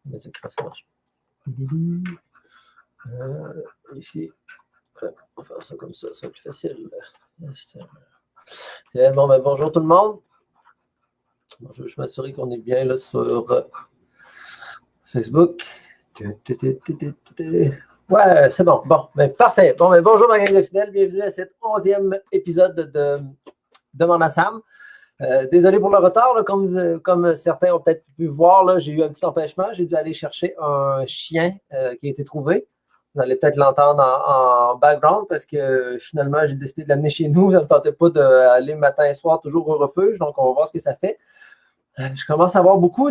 Mais c'est que ça marche. Ici, on va faire ça comme ça plus facile. Bon, ben, bonjour tout le monde. Je vais m'assurer qu'on est bien là sur Facebook. Ouais, c'est bon. Bon, ben, parfait. Bon, ben, bonjour ma gang de fidèles. Bienvenue à cet 11e épisode de Demande à Sam. Désolé pour le retard, là, comme certains ont peut-être pu voir, j'ai eu un petit empêchement. J'ai dû aller chercher un chien qui a été trouvé. Vous allez peut-être l'entendre en background parce que finalement, j'ai décidé de l'amener chez nous. Ça ne me tentait pas d'aller matin et soir toujours au refuge. Donc, on va voir ce que ça fait. Je commence à avoir beaucoup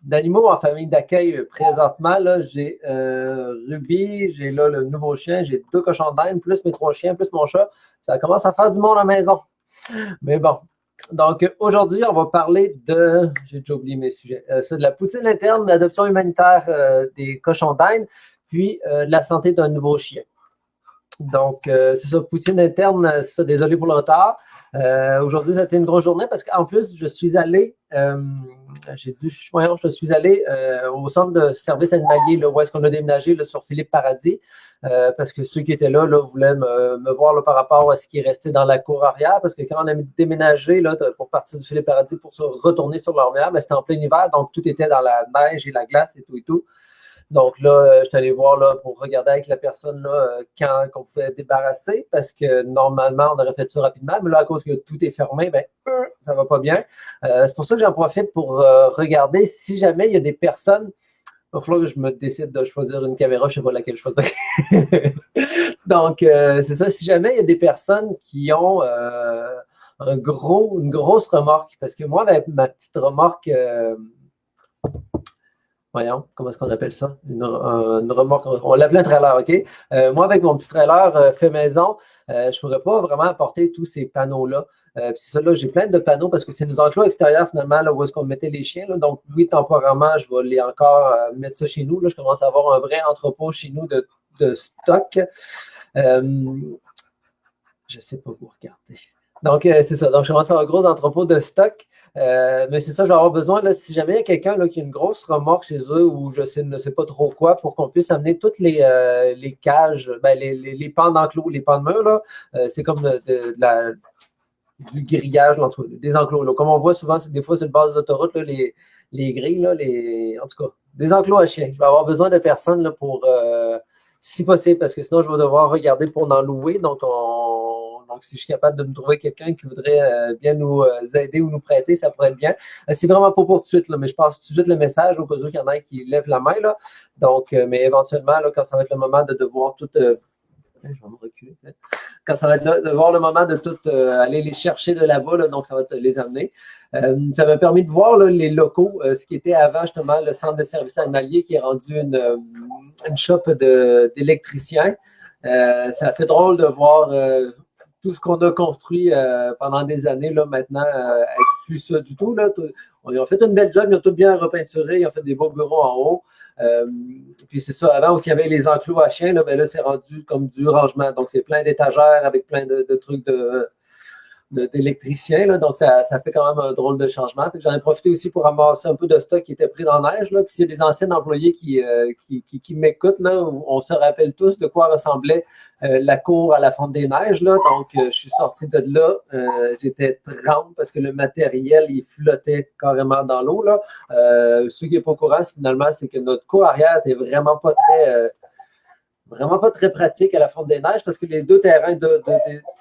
d'animaux en famille d'accueil présentement. Là, j'ai Ruby, j'ai là le nouveau chien, j'ai 2 cochons d'Inde, plus mes 3 chiens, plus mon chat. Ça commence à faire du monde à la maison. Mais bon. Donc, aujourd'hui, on va parler de... J'ai déjà oublié mes sujets. C'est de la poutine interne, de l'adoption humanitaire des cochons d'Inde, puis de la santé d'un nouveau chien. Donc, c'est ça, poutine interne, c'est ça, désolé pour le retard. Aujourd'hui, ça a été une grosse journée parce qu'en plus, je suis allé au centre de services animaliers, là, où est-ce qu'on a déménagé là, sur Philippe Paradis, parce que ceux qui étaient là voulaient me voir là, par rapport à ce qui est resté dans la cour arrière, parce que quand on a déménagé là, pour partir du Philippe Paradis pour se retourner sur l'Orméa, c'était en plein hiver, donc tout était dans la neige et la glace et tout et tout. Donc là, je suis allé voir là, pour regarder avec la personne là, quand on pouvait débarrasser, parce que normalement, on aurait fait ça rapidement, mais là, à cause que tout est fermé, ça va pas bien. C'est pour ça que j'en profite pour regarder si jamais il y a des personnes. Il va falloir que je me décide de choisir une caméra, je ne sais pas laquelle choisir. Donc, c'est ça, si jamais il y a des personnes qui ont une grosse remorque, parce que moi, avec ma petite remorque, voyons, comment est-ce qu'on appelle ça? Une remorque, on l'appelle un trailer, OK? Moi, avec mon petit trailer fait maison, je ne pourrais pas vraiment apporter tous ces panneaux-là. Puis c'est ça, là, j'ai plein de panneaux parce que c'est nos enclos extérieurs, finalement, là, où est-ce qu'on mettait les chiens. Là. Donc, oui, temporairement, je vais les encore mettre ça chez nous. Là. Je commence à avoir un vrai entrepôt chez nous de stock. Je ne sais pas vous regarder. Donc, c'est ça. Donc, je commence à avoir un gros entrepôt de stock. Mais c'est ça, je vais avoir besoin, là, si jamais il y a quelqu'un là, qui a une grosse remorque chez eux ou je ne sais pas trop quoi, pour qu'on puisse amener toutes les cages, les pans d'enclos, les pans de mur, là, c'est comme du grillage, des enclos. Là. Comme on voit souvent, des fois, sur le base d'autoroute, les grilles, là, en tout cas, des enclos à chiens. Je vais avoir besoin de personnes là, pour, si possible, parce que sinon, je vais devoir regarder pour en louer. Donc, si je suis capable de me trouver quelqu'un qui voudrait bien nous aider ou nous prêter, ça pourrait être bien. C'est vraiment pas pour tout de suite, là, mais je passe tout de suite le message au cas où il y en a qui lèvent la main. Là. Donc, mais éventuellement, là, quand ça va être le moment de devoir tout... je vais me reculer. Quand ça va être de voir le moment de tout aller les chercher de là-bas, là, donc ça va les amener. Ça m'a permis de voir là, les locaux, ce qui était avant justement le centre de services animaliers qui est rendu une shop d'électriciens. Ça fait drôle de voir tout ce qu'on a construit pendant des années, là, maintenant, être plus ça du tout. Là, ils ont fait une belle job, ils ont tout bien repeinturé, ils ont fait des beaux bureaux en haut. Puis c'est ça, avant, où il y avait les enclos à chiens, là, c'est rendu comme du rangement. Donc, c'est plein d'étagères avec plein de trucs d'électriciens. Là, donc, ça fait quand même un drôle de changement. J'en ai profité aussi pour ramasser un peu de stock qui était pris dans la neige. Là. Puis s'il y a des anciens employés qui m'écoutent, là, on se rappelle tous de quoi ressemblait la cour à la Fonte des Neiges. Là. Donc, je suis sorti de là. J'étais trempe parce que le matériel, il flottait carrément dans l'eau. Là. Ceux qui n'est pas au courant, finalement, c'est que notre cour arrière était vraiment pas très pratique à la Fonte des Neiges parce que les 2 terrains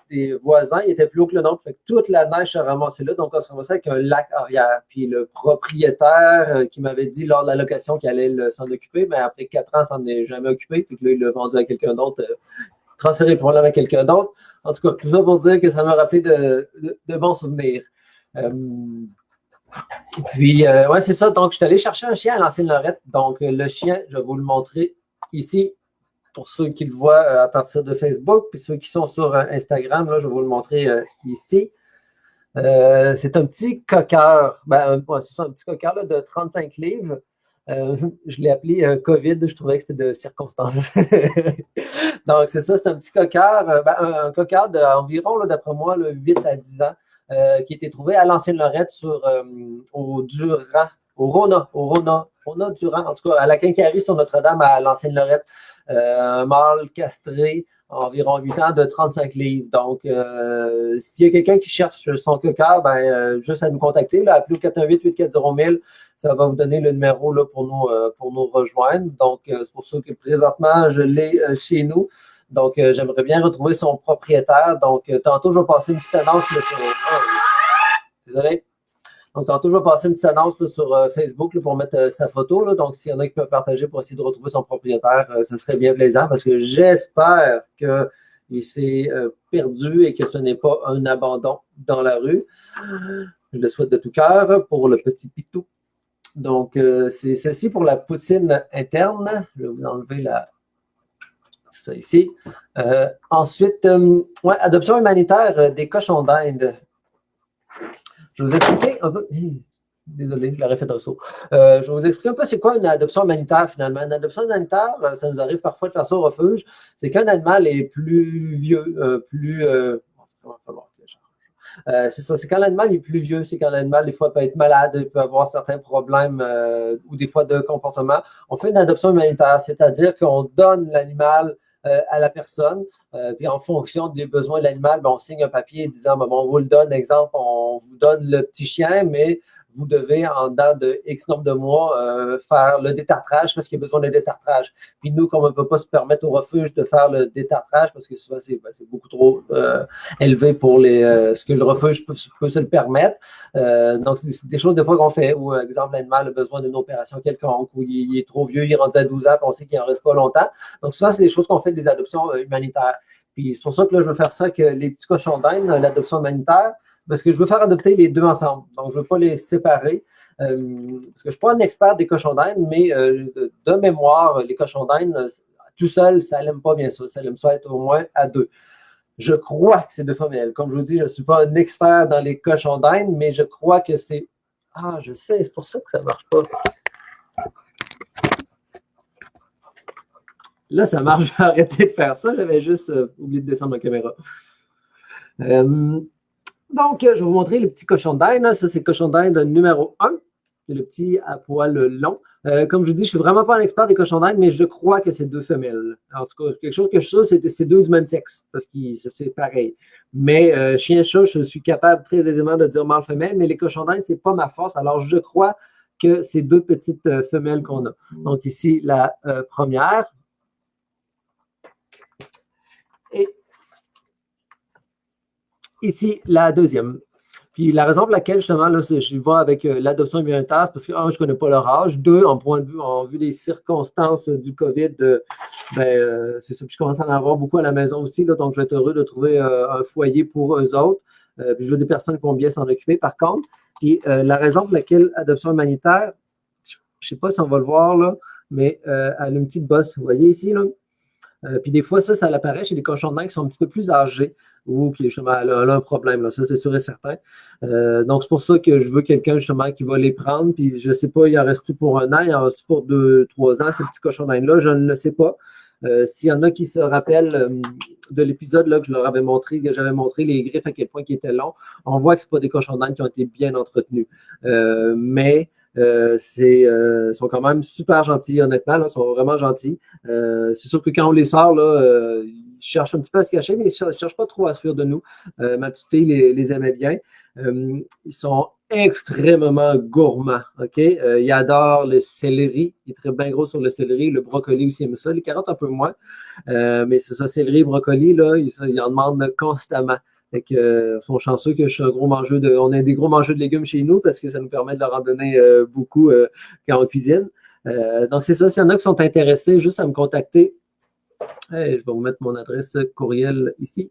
des voisins étaient plus hauts que le nôtre. Fait que toute la neige se ramassait là. Donc, on se ramassait avec un lac arrière. Puis le propriétaire qui m'avait dit lors de la location qu'il allait s'en occuper, mais après 4 ans, ça s'en est jamais occupé. Puis là, il l'a vendu à quelqu'un d'autre, transféré le problème à quelqu'un d'autre. En tout cas, tout ça pour dire que ça m'a rappelé de bons souvenirs. Puis, ouais, c'est ça. Donc, je suis allé chercher un chien à l'ancienne Lorette. Donc, le chien, je vais vous le montrer ici. Pour ceux qui le voient à partir de Facebook, puis ceux qui sont sur Instagram, là, je vais vous le montrer ici. C'est un petit coqueur. C'est ça, un petit coqueur là, de 35 livres. Je l'ai appelé COVID, je trouvais que c'était de circonstance. Donc, c'est ça, c'est un petit coqueur, un coqueur d'environ, d'après moi, 8 à 10 ans, qui a été trouvé à l'ancienne Lorette au Durand. au Rona Durand, en tout cas, à la quincaillerie sur Notre-Dame, à l'ancienne Lorette. Un mâle castré, environ 8 ans, de 35 livres. Donc, s'il y a quelqu'un qui cherche son coqueur, juste à nous contacter, là, appelez au 418-840-1000. Ça va vous donner le numéro là, pour nous rejoindre. Donc, c'est pour ça que présentement, je l'ai chez nous. Donc, j'aimerais bien retrouver son propriétaire. Donc, tantôt, je vais passer une petite annonce là, sur... désolé. Donc, tantôt, je vais passer une petite annonce là, sur Facebook là, pour mettre sa photo. Là. Donc, s'il y en a qui peuvent partager pour essayer de retrouver son propriétaire, ça serait bien plaisant parce que j'espère qu'il s'est perdu et que ce n'est pas un abandon dans la rue. Je le souhaite de tout cœur pour le petit Pitou. Donc, c'est ceci pour la poutine interne. Je vais vous enlever ça ici. Ensuite, adoption humanitaire des cochons d'Inde. Je vais vous expliquer un peu. Désolé, je l'aurais fait d'un saut. Je vais vous expliquer un peu c'est quoi une adoption humanitaire finalement. Une adoption humanitaire, ça nous arrive parfois de faire ça au refuge. C'est qu'un animal est plus vieux, c'est ça, c'est quand l'animal est plus vieux, c'est quand l'animal, des fois, peut être malade, il peut avoir certains problèmes ou des fois de comportement. On fait une adoption humanitaire, c'est-à-dire qu'on donne l'animal à la personne, puis en fonction des besoins de l'animal, on signe un papier disant, on vous le donne, exemple, on vous donne le petit chien, mais vous devez, en dedans de X nombre de mois, faire le détartrage parce qu'il y a besoin de détartrage. Puis nous, comme on ne peut pas se permettre au refuge de faire le détartrage parce que souvent, c'est beaucoup trop élevé pour ce que le refuge peut se le permettre. Donc, c'est des choses des fois qu'on fait où, exemple, l'animal a besoin d'une opération quelconque, ou il est trop vieux, il est rendu à 12 ans, puis on sait qu'il n'en reste pas longtemps. Donc, souvent, c'est des choses qu'on fait des adoptions humanitaires. Puis c'est pour ça que là, je veux faire ça avec les petits cochons d'Inde, l'adoption humanitaire. Parce que je veux faire adopter les deux ensemble. Donc, je ne veux pas les séparer. Parce que je ne suis pas un expert des cochons d'Inde, mais de mémoire, les cochons d'Inde, tout seul, ça n'aime pas bien ça. Ça aime ça être au moins à deux. Je crois que c'est deux femelles. Comme je vous dis, je ne suis pas un expert dans les cochons d'Inde, mais je crois que c'est... Ah, je sais, c'est pour ça que ça ne marche pas. Là, ça marche. Je vais arrêter de faire ça. J'avais juste oublié de descendre ma caméra. Donc, je vais vous montrer le petit cochon d'Inde. Ça, c'est le cochon d'Inde numéro 1. C'est le petit à poil long. Comme je vous dis, je ne suis vraiment pas un expert des cochons d'Inde, mais je crois que c'est deux femelles. En tout cas, quelque chose que je sais, c'est deux du même sexe, parce que c'est pareil. Mais chien-chat, je suis capable très aisément de dire mâle-femelle, mais les cochons d'Inde, ce n'est pas ma force. Alors, je crois que c'est deux petites femelles qu'on a. Donc, ici, la première. Et ici, la deuxième. Puis la raison pour laquelle, justement, là, je vais avec l'adoption humanitaire, c'est parce que, un, je ne connais pas leur âge. Deux, en vue des circonstances du COVID, c'est ça. Puis je commence à en avoir beaucoup à la maison aussi, là, donc je vais être heureux de trouver un foyer pour eux autres. Puis je veux des personnes qui vont bien s'en occuper, par contre. Et la raison pour laquelle adoption humanitaire, je ne sais pas si on va le voir, là, mais elle a une petite bosse, vous voyez ici, là. Puis des fois, ça apparaît chez les cochons d'Inde qui sont un petit peu plus âgés ou qui justement elle a un problème. Là. Ça, c'est sûr et certain. Donc, c'est pour ça que je veux quelqu'un justement qui va les prendre. Puis je ne sais pas, il en reste-tu pour un an, il en reste-tu pour 2-3 ans, ces petits cochons d'Inde-là, je ne le sais pas. S'il y en a qui se rappellent de l'épisode là, que je leur avais montré, que j'avais montré les griffes à quel point ils étaient longs, on voit que ce pas des cochons d'Inde qui ont été bien entretenus. Mais sont quand même super gentils, honnêtement. Ils sont vraiment gentils. C'est sûr que quand on les sort, là, ils cherchent un petit peu à se cacher, mais ils ne cherchent pas trop à se fuir de nous. Ma petite fille les aimait bien. Ils sont extrêmement gourmands. Okay? Ils adorent le céleri. Il est très bien gros sur le céleri. Le brocoli aussi aime ça. Les carottes, un peu moins. Mais c'est ça, céleri, brocoli, là, ils en demandent constamment. Fait que, sont chanceux que je suis un gros mangeur on a des gros mangeurs de légumes chez nous parce que ça nous permet de leur en donner beaucoup quand on cuisine. Donc, c'est ça. S'il y en a qui sont intéressés, juste à me contacter. Je vais vous mettre mon adresse courriel ici.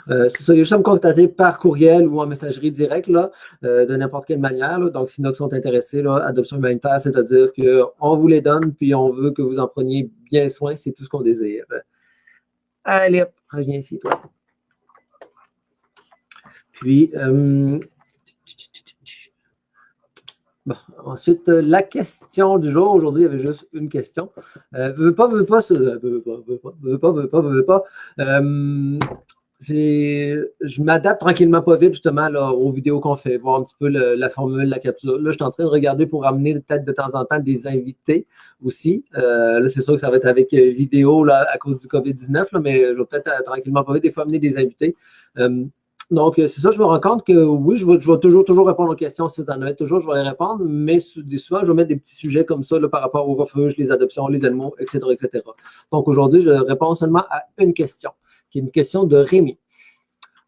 C'est ça, il y a juste à me contacter par courriel ou en messagerie directe, là, de n'importe quelle manière. Là. Donc, s'il y en a qui sont intéressés, là, adoption humanitaire, c'est-à-dire qu'on vous les donne, puis on veut que vous en preniez bien soin, c'est tout ce qu'on désire. Allez, hop, reviens ici, toi. Puis, ensuite, la question du jour. Aujourd'hui, il y avait juste une question. Veux pas. je m'adapte tranquillement pas vite justement là, aux vidéos qu'on fait, voir un petit peu la formule, la capsule. Là, je suis en train de regarder pour amener peut-être de temps en temps des invités aussi. Là, c'est sûr que ça va être avec vidéo là, à cause du COVID-19, là, mais je vais peut-être tranquillement pas vite des fois amener des invités. Donc, c'est ça, je me rends compte que oui, je vais toujours répondre aux questions si vous en avez toujours, je vais les répondre, mais souvent, je vais mettre des petits sujets comme ça là, par rapport aux refuges, les adoptions, les animaux, etc., etc. Donc, aujourd'hui, je réponds seulement à une question, qui est une question de Rémi.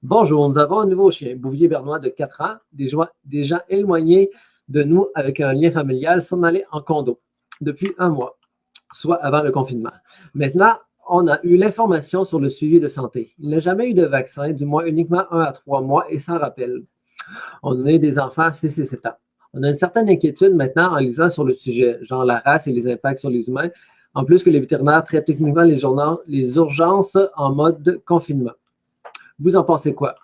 Bonjour, nous avons un nouveau chien, Bouvier Bernois de 4 ans, des gens éloignés de nous avec un lien familial s'en allaient en condo depuis un mois, soit avant le confinement. Maintenant, on a eu l'information sur le suivi de santé. Il n'a jamais eu de vaccin, du moins uniquement 1 à 3 mois et sans rappel. On a des enfants 6 et 7 ans. On a une certaine inquiétude maintenant en lisant sur le sujet, genre la race et les impacts sur les humains, en plus que les vétérinaires traitent techniquement les urgences en mode confinement. Vous en pensez quoi?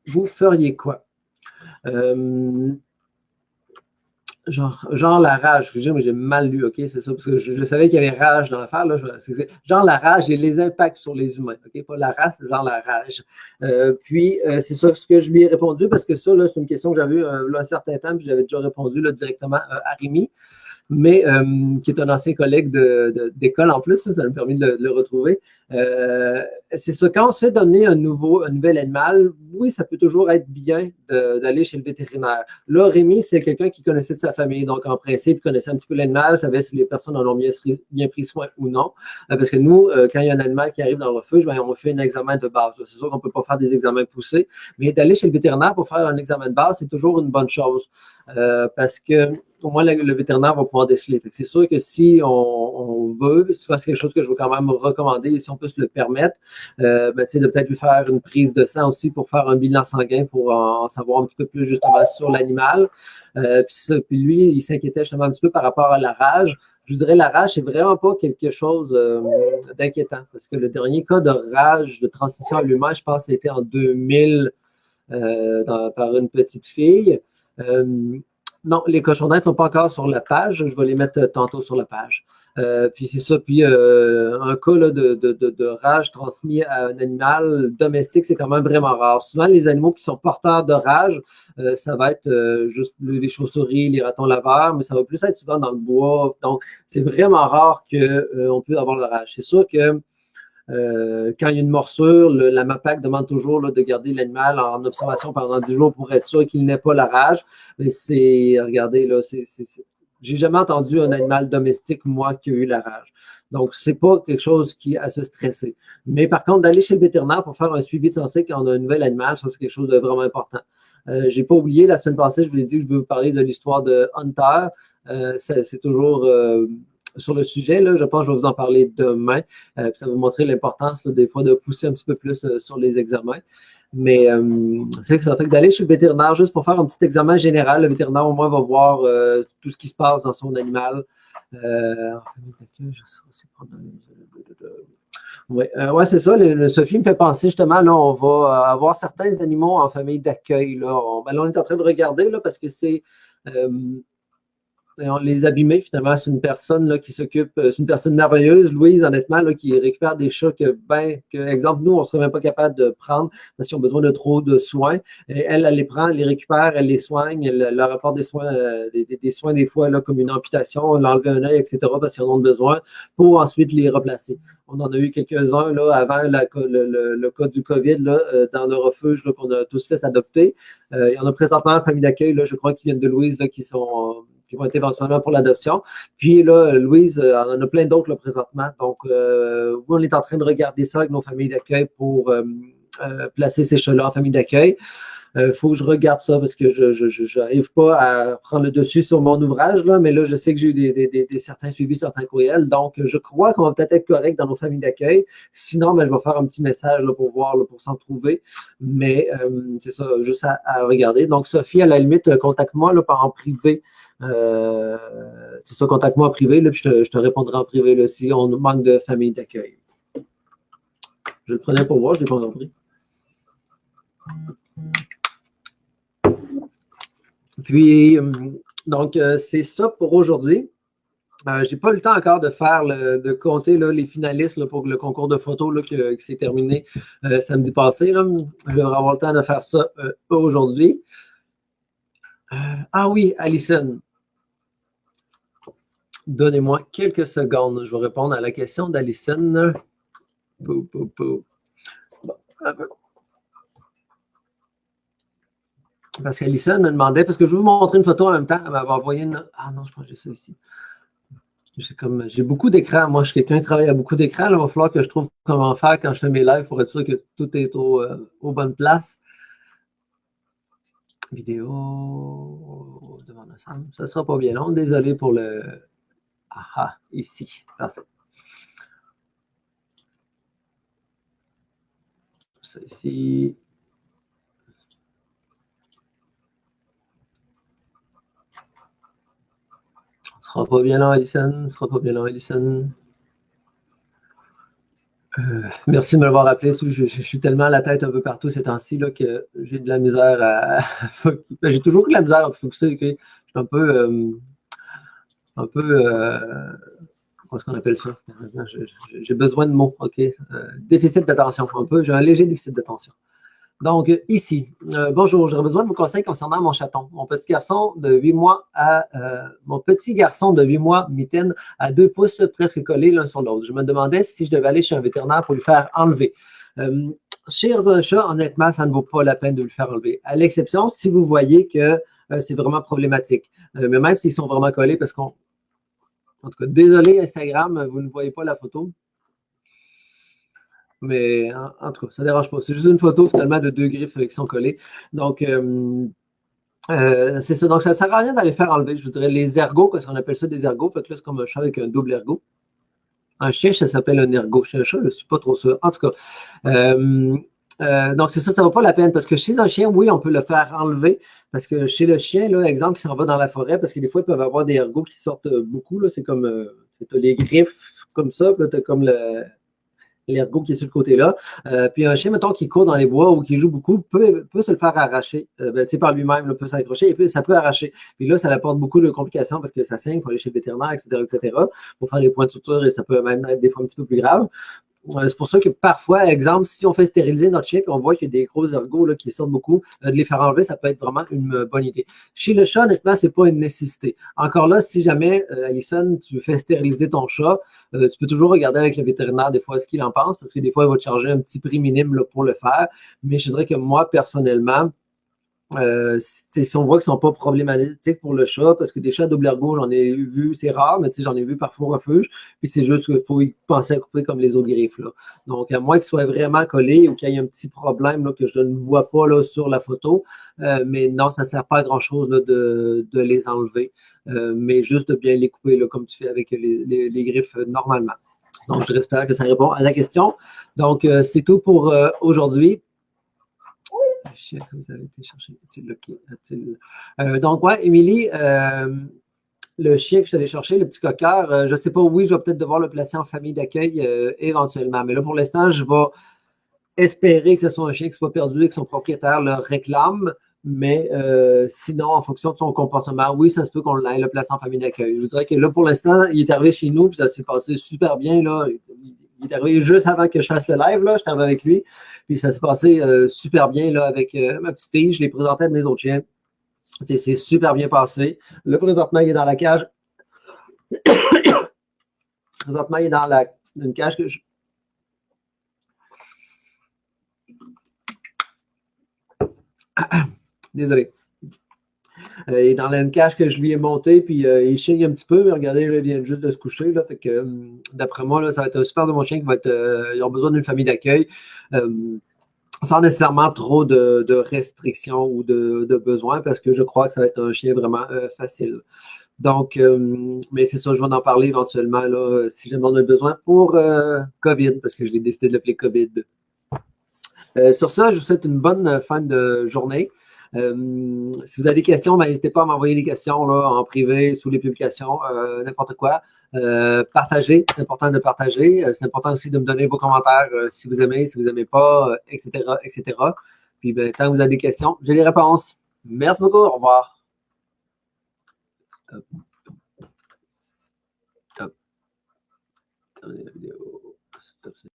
Vous feriez quoi? Genre la rage, je veux dire, mais j'ai mal lu, OK? C'est ça, parce que je savais qu'il y avait rage dans l'affaire. Genre la rage et les impacts sur les humains, OK? Pas la race, genre la rage. C'est ça ce que je lui ai répondu, parce que ça, là, c'est une question que j'avais eu un certain temps, puis j'avais déjà répondu là, directement à Rémi, mais qui est un ancien collègue d'école en plus, ça m'a permis de le retrouver. C'est ça, quand on se fait donner un nouvel animal, oui, ça peut toujours être bien d'aller chez le vétérinaire. Là, Rémi, c'est quelqu'un qui connaissait de sa famille, donc en principe, il connaissait un petit peu l'animal, savait si les personnes en ont bien pris soin ou non. Parce que nous, quand il y a un animal qui arrive dans le refuge, ben, on fait un examen de base. C'est sûr qu'on ne peut pas faire des examens poussés, mais d'aller chez le vétérinaire pour faire un examen de base, c'est toujours une bonne chose. Parce que au moins le vétérinaire va pouvoir déceler. C'est sûr que si on veut, c'est quelque chose que je veux quand même recommander, si on peut se le permettre, de peut-être lui faire une prise de sang aussi pour faire un bilan sanguin pour en savoir un petit peu plus justement sur l'animal. Puis lui, il s'inquiétait justement un petit peu par rapport à la rage. Je vous dirais, la rage, c'est vraiment pas quelque chose d'inquiétant parce que le dernier cas de rage de transmission à l'humain, je pense, c'était en 2000 par une petite fille. Non, les cochons d'Inde ne sont pas encore sur la page. Je vais les mettre tantôt sur la page. Puis c'est ça. Puis un cas là, de rage transmis à un animal domestique, c'est quand même vraiment rare. Souvent, les animaux qui sont porteurs de rage, ça va être juste les chauves-souris, les ratons laveurs, mais ça va plus être souvent dans le bois. Donc, c'est vraiment rare qu'on puisse avoir la rage. C'est sûr que quand il y a une morsure, la MAPAC demande toujours là, de garder l'animal en observation pendant 10 jours pour être sûr qu'il n'ait pas la rage. Mais regardez, là, j'ai jamais entendu un animal domestique, moi, qui a eu la rage. Donc, c'est pas quelque chose qui est à se stresser. Mais par contre, d'aller chez le vétérinaire pour faire un suivi de santé quand on a un nouvel animal, ça, c'est quelque chose de vraiment important. J'ai pas oublié, la semaine passée, je vous ai dit que je vais vous parler de l'histoire de Hunter. C'est toujours sur le sujet, là, je pense que je vais vous en parler demain. Ça va vous montrer l'importance des fois de pousser un petit peu plus sur les examens. Mais c'est que ça fait que d'aller chez le vétérinaire juste pour faire un petit examen général, le vétérinaire au moins va voir tout ce qui se passe dans son animal. Ouais, c'est ça. Sophie me fait penser justement, là, on va avoir certains animaux en famille d'accueil. Là, on est en train de regarder là, parce que c'est les abîmer, finalement, c'est une personne là, qui s'occupe, c'est une personne merveilleuse, Louise, honnêtement, là, qui récupère des chats exemple, nous, on ne serait même pas capable de prendre parce qu'ils ont besoin de trop de soins. Et elle les prend, elle les récupère, elle les soigne, elle leur apporte des soins, des soins des fois, là, comme une amputation, l'enlever un œil, etc., parce qu'ils en ont besoin, pour ensuite les replacer. On en a eu quelques-uns là, avant le cas du COVID là, dans le refuge là, qu'on a tous fait adopter. Il y en a présentement en famille d'accueil, là, je crois, qui viennent de Louise, là, qui vont être éventuellement pour l'adoption. Puis là, Louise, on en a plein d'autres là, présentement. Donc, on est en train de regarder ça avec nos familles d'accueil pour placer ces chats-là en famille d'accueil. Faut que je regarde ça parce que je n'arrive pas à prendre le dessus sur mon ouvrage, là, mais là, je sais que j'ai eu certains suivis, certains courriels. Donc, je crois qu'on va peut-être être correct dans nos familles d'accueil. Sinon, je vais faire un petit message là, pour voir, là, pour s'en trouver. Mais c'est ça, juste à regarder. Donc, Sophie, à la limite, contacte-moi là, en privé. C'est ça, contacte-moi en privé, là, puis je te répondrai en privé là, si on manque de famille d'accueil. Je le prenais pour voir, je ne l'ai pas compris. Puis, donc, c'est ça pour aujourd'hui. J'ai pas eu le temps encore de faire de compter là, les finalistes là, pour le concours de photos là, qui s'est terminé samedi passé. Là. Je vais avoir le temps de faire ça aujourd'hui. Ah oui, Alison. Donnez-moi quelques secondes. Je vais répondre à la question d'Alison. Bon, parce qu'Alison me demandait, parce que je vais vous montrer une photo en même temps, elle m'avait envoyé une. Ah non, je pense que j'ai ça ici. J'ai beaucoup d'écrans. Moi, je suis quelqu'un qui travaille à beaucoup d'écrans. Il va falloir que je trouve comment faire quand je fais mes lives pour être sûr que tout est aux bonnes places. Vidéo devant l'ensemble. Ça ne sera pas bien long. Désolé pour le. Ah, ici. Parfait. Ça ici. Ce sera pas bien long, Alison. Ce sera pas bien long, Alison. Merci de me l'avoir rappelé. Je suis tellement à la tête un peu partout ces temps-ci que j'ai de la misère à. J'ai toujours eu de la misère à focusser. Okay? Je suis un peu comment est-ce qu'on appelle ça? J'ai besoin de mots, OK? Déficit d'attention, un peu. J'ai un léger déficit d'attention. Donc, ici, bonjour, j'aurais besoin de vos conseils concernant mon chaton. Mon petit garçon de 8 mois mitaine, à 2 pouces presque collés l'un sur l'autre. Je me demandais si je devais aller chez un vétérinaire pour lui faire enlever. Chez un chat, honnêtement, ça ne vaut pas la peine de lui faire enlever. À l'exception, si vous voyez que c'est vraiment problématique. Mais même s'ils sont vraiment collés, parce qu'en tout cas, désolé Instagram, vous ne voyez pas la photo. Mais en tout cas, ça ne dérange pas. C'est juste une photo finalement de 2 griffes qui sont collées. Donc, c'est ça. Donc, ça ne sert à rien d'aller faire enlever, je vous dirais, les ergots, parce qu'on appelle ça des ergots. Fait que là, c'est comme un chat avec un double ergot. Un chien, ça s'appelle un ergot. Chez un chat, je ne suis pas trop sûr. En tout cas, donc c'est ça ne vaut pas la peine parce que chez un chien, oui, on peut le faire enlever parce que chez le chien, là, exemple, qui s'en va dans la forêt, parce que des fois, ils peuvent avoir des ergots qui sortent beaucoup. Là, c'est comme les griffes comme ça, puis là, tu as comme l'ergot qui est sur le côté-là. Puis un chien, mettons, qui court dans les bois ou qui joue beaucoup, peut se le faire arracher. Par lui-même, là, peut s'accrocher et puis ça peut arracher. Puis là, ça apporte beaucoup de complications parce que ça saigne, il faut aller chez le vétérinaire, etc., etc., pour faire des points de suture et ça peut même être des fois un petit peu plus grave. C'est pour ça que parfois, exemple, si on fait stériliser notre chien et on voit qu'il y a des gros ergots là, qui sortent beaucoup, de les faire enlever, ça peut être vraiment une bonne idée. Chez le chat, honnêtement, ce n'est pas une nécessité. Encore là, si jamais, Alison, tu fais stériliser ton chat, tu peux toujours regarder avec le vétérinaire des fois ce qu'il en pense, parce que des fois, il va te charger un petit prix minime là, pour le faire. Mais je dirais que moi, personnellement, si on voit qu'ils ne sont pas problématiques pour le chat, parce que des chats double ergot, j'en ai vu, c'est rare, mais j'en ai vu parfois au refuge, puis c'est juste qu'il faut y penser à couper comme les autres griffes. Là. Donc, à moins qu'ils soient vraiment collés ou qu'il y ait un petit problème là, que je ne vois pas là, sur la photo, mais non, ça ne sert pas à grand-chose de les enlever, mais juste de bien les couper là, comme tu fais avec les griffes normalement. Donc, j'espère que ça répond à la question. Donc, c'est tout pour aujourd'hui. Le chien que vous avez été chercher, donc, ouais, Émilie, le chien que je suis allé chercher, le petit cocker, je ne sais pas, oui, je vais peut-être devoir le placer en famille d'accueil éventuellement. Mais là, pour l'instant, je vais espérer que ce soit un chien qui soit perdu et que son propriétaire le réclame. Mais sinon, en fonction de son comportement, oui, ça se peut qu'on le place en famille d'accueil. Je vous dirais que là, pour l'instant, il est arrivé chez nous, puis ça s'est passé super bien. Là. Il est arrivé juste avant que je fasse le live, là, j'étais avec lui. Puis ça s'est passé super bien là, avec ma petite fille. Je l'ai présenté à mes autres chiens. C'est super bien passé. Là, présentement, il est dans la cage. Présentement, il est dans une cage que je. Désolé. Il est dans une cage que je lui ai montée, puis il chigne un petit peu, mais regardez, là, il vient juste de se coucher. Là, fait que, d'après moi, là, ça va être un super de mon chien qui va être. Ils ont besoin d'une famille d'accueil. Sans nécessairement trop de restrictions ou de besoins, parce que je crois que ça va être un chien vraiment facile. Donc, mais c'est ça, je vais en parler éventuellement là, si jamais on a besoin pour COVID, parce que j'ai décidé de l'appeler COVID. Sur ça, je vous souhaite une bonne fin de journée. Si vous avez des questions, n'hésitez pas à m'envoyer des questions là, en privé, sous les publications, n'importe quoi. Partagez, c'est important de partager. C'est important aussi de me donner vos commentaires si vous aimez, si vous n'aimez pas, etc., etc. Puis, ben, tant que vous avez des questions, j'ai les réponses. Merci beaucoup. Au revoir. terminer la vidéo. Stop.